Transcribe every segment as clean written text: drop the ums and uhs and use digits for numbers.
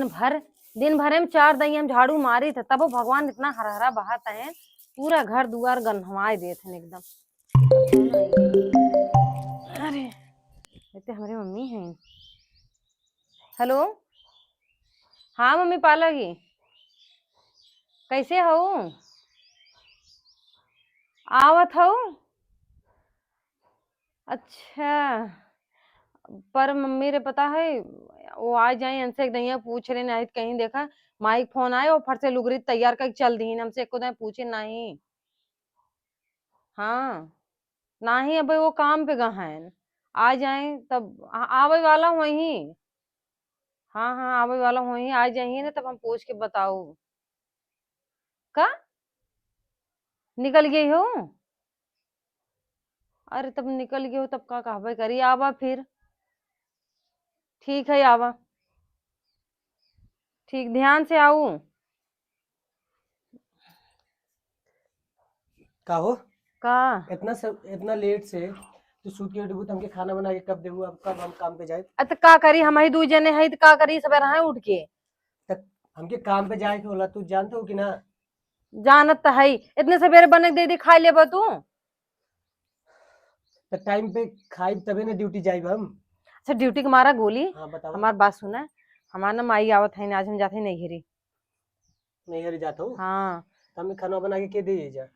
दिन भर में 4 दई हम झाड़ू मारी थे, तब वो भगवान इतना हरा हरा बहाता है, पूरा घर दुआर गंधवाए देते एकदम। अरे ये हमारी मम्मी है। हेलो, हाँ मम्मी पालागी, कैसे हो? आवत हो? अच्छा, पर मम्मी रे पता है वो आ जाए हमसे एक दैया पूछ रहे नहीं कहीं देखा माइक फोन आए और फट से लुगरी तैयार कर चल दी हमसे एको दाई पूछे नहीं। हाँ, ना ही अब वो काम पे गए हैं, आ जाए तब आवे वाला वही। हाँ हाँ आवे वाला वही, आ जाइए ना तब हम पूछ के बताओ। का निकल गई हो? अरे तब निकल गई हो तब का कहबे करी आवा फिर। ठीक है आवा, ठीक ध्यान से आऊ। का हो का इतना लेट से तू सूत के उठबू तो हमके खाना बना के कब देबू? अब कब हम काम पे जाए? अत का करी हम ही 2 जने है तो का करी सवेरा है उठ के। तक हमके काम पे जाए के होला, तू जानते हो कि ना? जानत तो है इतने सवेरे बने के दे दी खा लेबा तू। तो टाइम पे खाई तबे ना ड्यूटी जाइब हम। अच्छा ड्यूटी के मारा गोली। हाँ बताओ। हमार बात सुना, हमारा ना माई आवत है, आज हम जाते नहीं घेरी। नहीं हरी जाता हूँ हाँ तो हमें खाना बना के दे जा।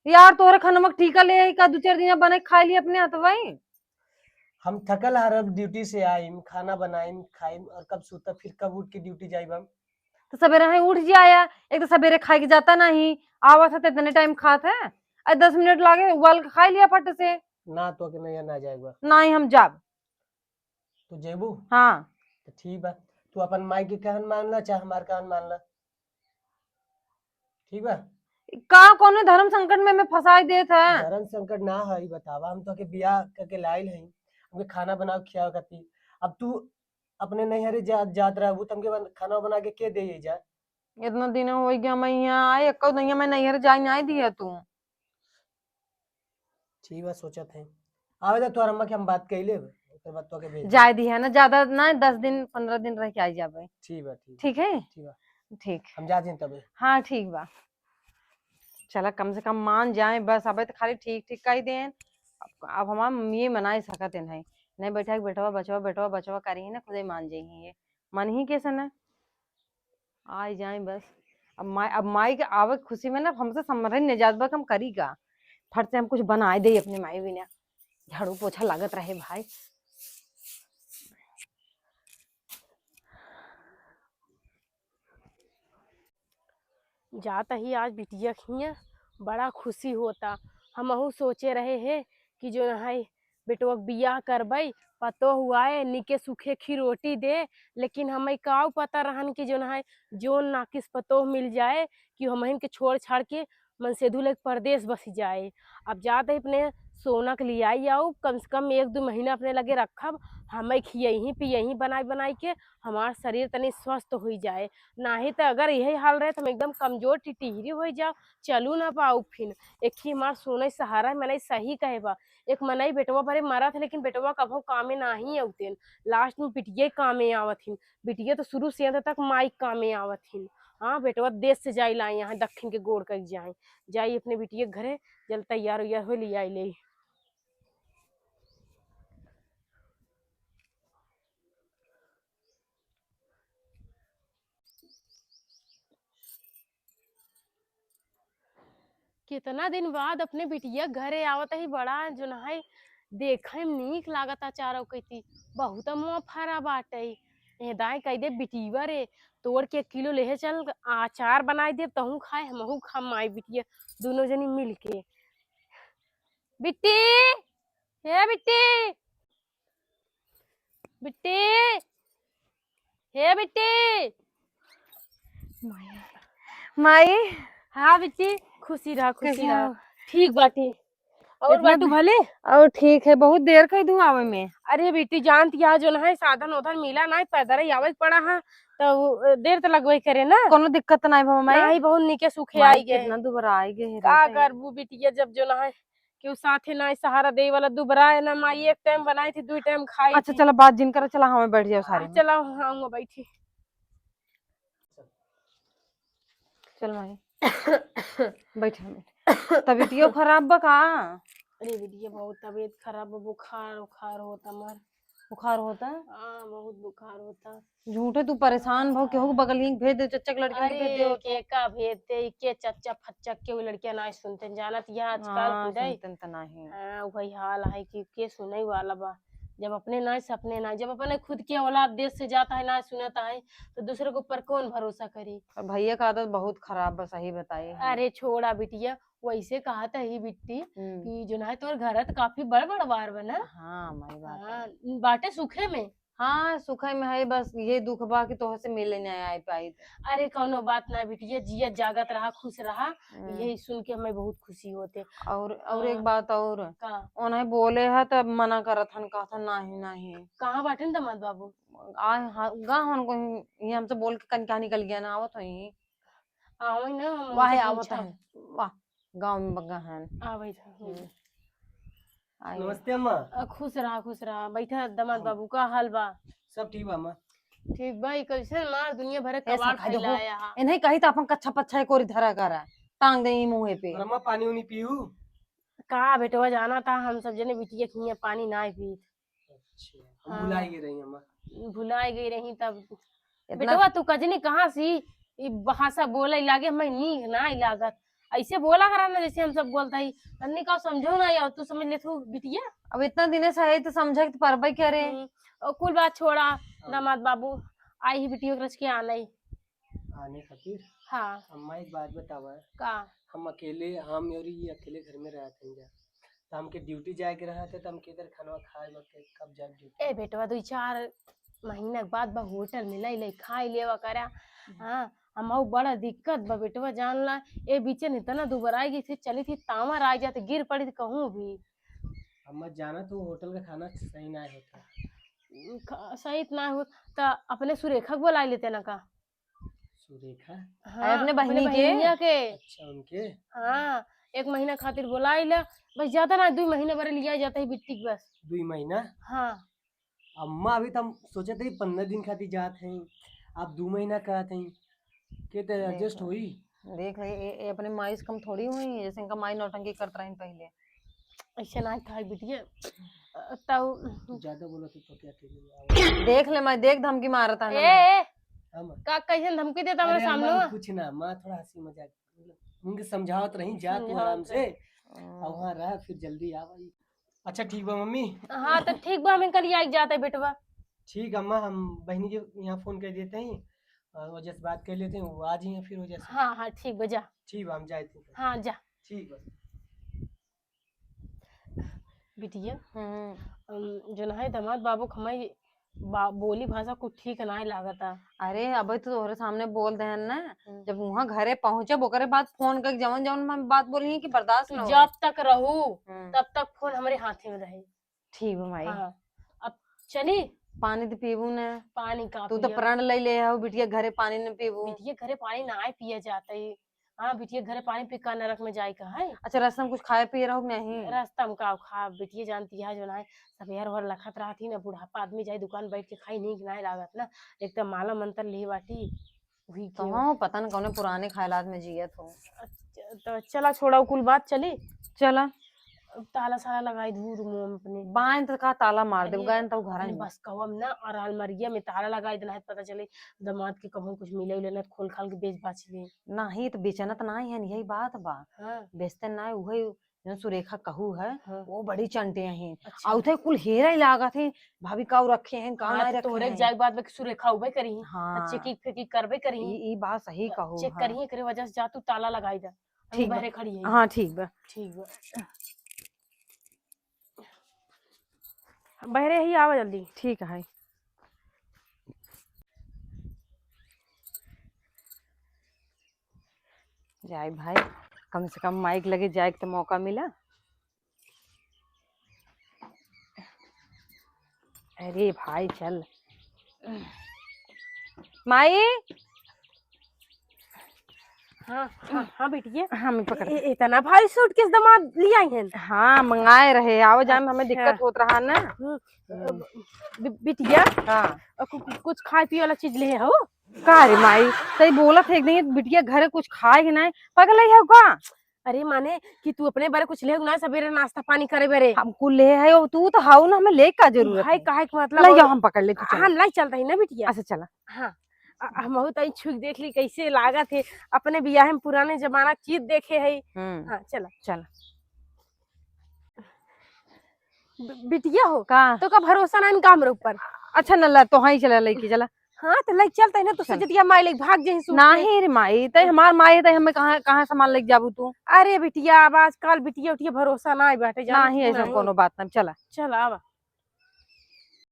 यार तोहरे खाना ठीका ले आई का 2-4 दिन बने खा ली अपने हथवाई। हम थकल हारब ड्यूटी से आईम, खाना बनाईम खाईम और कब सूता फिर कब उठ के ड्यूटी जाइब हम। तो सवेरे है उठ जाया, एक तो सवेरे खा के जाता नहीं, आवत है तो इतने टाइम खात है, 10 मिनट लागे उबाल के खा लिया फट से। ना तो के नहीं ना जाएगा नहीं हम जाब। तो जेबू। हाँ तो ठीक बा, तू अपन माई के कहन मान ला चाहे हमार कहन मान ला, ठीक बा। का कौन धर्म संकट में फंसा देत है। धर्म संकट ना है बतावा, हम तो के बियाह करके लाइल हई, हमके खाना बना के खियाव करती। अब तू अपने नैहरे जात रहबू तो हमके खाना बना के दे जा। इतना दिन हो गया मैं यहाँ आए, एक दुनिया में नैहर जाए नहीं दिया तू। ठीक बा सोचत है आवे तो तोहर अम्मा के हम बात कैले ओकर बाद तो के भेज दे। जाए दी है ना, ज्यादा ना 10 दिन 15 दिन रह के आ जाबे। ठीक बा ठीक ठीक है। ठीक बा, ठीक। हम जा दिन तबे। हाँ ठीक बा, चला कम से कम मान जाए बस, अब तो खाली ठीक ठीक कही दें। अब हमार मम्मी मना सकत है नहीं बैठा बेटवा बचवा बेटवा बचवा करी ना खुदे मान जाइए, ये मन ही कैसे न आ जाए बस। अब माई के आवे खुशी में ना हमसे समझ नहीं जात बा कि हम करी का, फट से हम कुछ बनाए दे अपने माई भी ना, झाड़ू पोछा लागत रहे भाई। जाता ही आज बिटिया खिया बड़ा खुशी होता। हमहू सोचे रहे हैं कि जो है बेटवा बियाह करबई, पतो हुआ है निके सूखे खी रोटी दे, लेकिन हमें का पता रहन कि जो है जो नाकिस पतो मिल जाए कि हम के छोड़ छाड़ के मनसेधु लेके परदेश बस जाए। अब जाते ही अपने सोना के लिए आई आओ, कम से कम 1-2 महीना अपने लगे रखब, हमें खियही पियही बनाई बनाई के हमार शरीर तनी स्वस्थ हो जाए। नहीं तो अगर यही हाल रहे तो हम एकदम कमजोर टिटिहरी हो जाओ, चलू ना पाऊ फिर। एक ही हमार सोना सहारा मैंने सही कहे बा। एक मनई बेटवा भरे मारा था लेकिन बेटवा कभो कामे नहीं आवतिन, लास्ट में बिटिया कामे आवथिन। बिटिया तो शुरू से अंत तक माई कामे आवथिन। हाँ बेटवा देश से जाई लाई यहाँ दक्षिण के गोड़ कर जाए, जाई अपने बिटिया घरे जल तैयार उयार हो लिया ले। कितना दिन बाद अपने बिटिया घरे आवत ही, बड़ा जो है देखे में नीक लागत चारों कहती, बहुत मुँह फरा बाटे। दाई कह दे बिटिया रे तोड़ के 1 किलो ले चल, अचार बनाई दे तहू खाए हमहू खा माई बिटिया दोनों जनी मिल के। बिट्टी, हे बिट्टी, बिट्टी, हे बिट्टी। माई हाँ बिट्टी, खुशी रहा खुशी कैसे रहा। हो? ठीक बाटी, और इतना बाटू भले। और ठीक है, बहुत देर कही दूं आवे में। अरे बेटी जानती है जो है साधन उधन मिला ना, पैदल ही आवे पड़ा है तो देर तो लगवे करे ना। कोनो दिक्कत नहीं भा माई। ना ही बहुत निके सूखे माई आई गए कितना दुबारा आई गए रे का तई। करबू बिटिया जब जो ना है क्यों साथे ना सहारा दे वाला दुबरा है ना। माई 1 टाइम बनाई थी 2 टाइम खाई अच्छा थी। चलो बात जिन करे, चला हमें बैठ जाओ सारी में। चला आऊंगा बैठी। चल माई बैठे तबीयतियो खराब बा का? अरे बिटिया बहुत तबीयत खराब है, बुखार उखार होता मर। बुखार होता? हाँ बहुत बुखार होता। झूठे तू परेशान भाव केहू के बगल ही भेज दे, चच्चा के लड़के के भेज दे अरे के का भेजते के चच्चा फच्चा के वो लड़कियां ना सुनते जानत ये आजकल हाँ खुदाई। सुनतन त नाही। हाँ वही हाल है कि के सुनई वाला बा। जब अपने ना सपने ना, जब अपने खुद के औलाद देश से जाता है ना सुनता है तो दूसरे के ऊपर कौन भरोसा करी। और भैया का आदत बहुत खराब बा, सही बताई है। अरे छोड़ा बिटिया, वैसे कहा था ही बिट्टी हम्म, कि जो ना तोर घर तो काफी बड़ बड़ बार बना। हाँ माई बात है। हाँ बाटे सुखे में। हाँ सुखई में है, बस ये दुख बा कि तोह से मिले नहीं आई पाई। अरे कौनो बात ना बिटिया, जिया जागत रहा खुश रहा, हम्म, यही सुन के हमें बहुत खुशी होते। और एक हाँ, बात और, का उन्हें बोले है तब मना करत हन, कहत नहीं नहीं कहाँ बाटे न दामाद बाबू? आए गा हमको ये हमसे बोल के कहीं निकल गया ना, आवत ही आवई ना हम वाह उनसे आवत पूछब। है, वाह गाँव में बग्गा है। आवई था। आई नमस्ते अम्मा। खुश रहा बैठा दामाद हाँ। बाबू का हाल बा? सब ठीक बा अम्मा। ठीक भाई कैसे मार दुनिया भर ऐसा कबाड़ खाई दो फैलाया हा। इन्हें कही तो अपन कच्चा पच्चा कोरी धरा करा टांग दे मुंह पे। और अम्मा पानी उनी पीऊ? का बेटवा जाना था हम सब जने बिटिया के हियां पानी ना पी। अच्छा, हाँ। हम भुलाई रही अम्मा। भुलाई गई रही तब। इतना बेटवा तू कजनी कहाँ सी ई भाषा बोले लागे हमें नीक ना लागत। ऐसे बोला करा ना जैसे हम सब बोलता ही, तन्नी का समझो ना यार, तू समझ ले तू बिटिया। अब इतना दिन से है तो समझे तो परबई करे। और कुल बात छोड़ा दामाद बाबू, आई ही बिटिया रच के आना ही। आने खातिर हाँ अम्मा एक बात बतावा, का हम और ये अकेले घर में रहते हैं जा, तो हमके ड्यूटी जाए के रहा था, तो हम किधर खाना खाए वक्त कब जाए ड्यूटी? ए बेटवा 2-4 महीना के बाद बा होटल में ले खाई लेवा करा। हाँ हम बड़ा दिक्कत बा बेटवा जान ला। ए बीचे नहीं तना दुबराई गई थी, चली थी तावर आ जाते गिर पड़ी थी कहूँ भी। अम्मा जाना तो होटल का खाना सही ना होता। सही इतना हो तो अपने सुरेखा को बुला लेते ना का। सुरेखा? हाँ अपने बहिनी के? बहिनिया के। अच्छा उनके? हाँ 1 महीना खातिर बुलाई ले, बस ज्यादा ना 2 महीने भर लिया जाता है बिट्टी के बस। 2 महीना? हाँ अम्मा अभी तो हम सोचे थे 15 दिन खातिर जाते हैं, आप 2 महीना कहते हैं के तो एडजस्ट हुई। देख ले ये अपने माई से कम थोड़ी हुई है, जैसे इनका माई नौटंकी करत रही पहले। ऐसे ना था बिटिया। तब ज्यादा बोलो तो क्या अकेले देख ले मैं देख धमकी मारता है ए अम्मा? का कैसे धमकी देता हमारे अरे अम्मा सामने? कुछ ना, माँ थोड़ा हंसी मजाक उनके समझावत रही, जा तू आराम से और वहाँ रह, फिर जल्दी आ भाई। अच्छा ठीक बा मम्मी। हाँ तो ठीक बा, हम कल आई जाते बेटवा। ठीक अम्मा, हम बहनी के यहाँ फोन कर देते हैं और वजह से बात कर लेते हैं, वो आ जाइए फिर वजह से। हाँ हाँ ठीक बा जा। ठीक बा हम जाते हैं। हाँ जा ठीक बा। बिटिया। जो है दामाद बाबू हमारी बोली भाषा कुछ ठीक ना लागता। अरे अब तो तोहरे सामने बोल दे ना, जब वहाँ घरे पहुंचे ओकरे बाद फोन कर जवन जवन हम बात बोली कि बर्दाश्त ना हो। जब तक रहू तब तक फोन हमारे हाथ में रहे। ठीक है माई। हाँ अब चली पानी तो पीबू ना, पानी का तू तो प्रण ले ले हो बिटिया घरे पानी न पीबू। बिटिया घरे पानी ना आए पिया जाता है। हाँ बिटिया घरे पानी पी का नरक में जाए का है। अच्छा रास्ता में कुछ खाए पिए रहो नहीं? रास्ता में का खा बिटिया जानती है जो ना सब यार और लखत रहा थी ना, बुढ़ापा आदमी जाए दुकान बैठ के खाई नहीं ना लागत ना, एकदम माला मंत्र ले बाटी वही तो के। हाँ पता न कौन पुराने ख्यालात में जियत हो। तो चला छोड़ा कुल बात चली। चला ताला साला लगाई धूर मुंह में अपने। बाइन तो का ताला मार दे गए तो घर अपने बस कहम ना, और अलमरिया में ताला लगाई देना है, पता चले दामाद के कहूँ कुछ मिले उले ना खोल खाल के बेच बाच ले। नहीं तो बेचना तो नहीं है, यही बात बा। हाँ बेचते ना वही जो सुरेखा कहू है। हाँ। वो बड़ी चंटे हैं। अच्छा। और उथे कुल हेरा ही लागत है, भाभी काऊ रखे हैं का हाँ, नहीं तो रखे तोहरे हैं। जाए बाद में सुरेखा उबे करी। हाँ चेकिंग फेकिंग करबे करी। ई बात सही कहू। चेक करिए करे वजह से जा तू ताला लगाई जा। ठीक बा। बहरे खड़ी है। हाँ ठीक बा। ठीक बा बहरे ही आवा जल्दी। ठीक है। जाए भाई, कम से कम माइक लगे जाए तो मौका मिला। अरे भाई चल माई। हाँ हाँ हाँ बेटिए। हाँ मैं पकड़। इतना भारी सूटकेस दामाद लिया हैं। हाँ मंगाए रहे, आओ जाए में हमें दिक्कत होत रहा ना। बिटिया हाँ कुछ खाए पिए वाला चीज ले हो का रे माई तई बोला थे एक दिन बिटिया घरे कुछ खाए कि नहीं पगल है का अरे माने कि तू अपने बारे कुछ ले ना सवेरे नाश्ता पानी करे बरे हमको ले है और तू तो हाउ ना हमें ले का जरूरत भाई है काहे के ले मतलब जाओ हम पकड़ ले तू चल हम लाई चलता ही ना बिटिया अच्छा चला हाँ हम तई छुक देख ली कैसे लागत है अपने बियाह में पुराने जमाना की चीज देखे है हाँ चला चल बिटिया हो का तो का भरोसा ना इनका हमरे ऊपर अच्छा नल्ला तो हाँ ही चला लेके चला हाँ तो लाई चलता है ना तो चल। सजतिया माई लेके भाग जाही सूट के। नहीं रे माई तई हमार माई तई हमें कहाँ कहाँ सामान लेके जाबू तू अरे बिटिया अब आजकल बिटिया उटिया भरोसा ना आई बैठे नहीं ऐसा कोनो बात नहीं चला चल आवा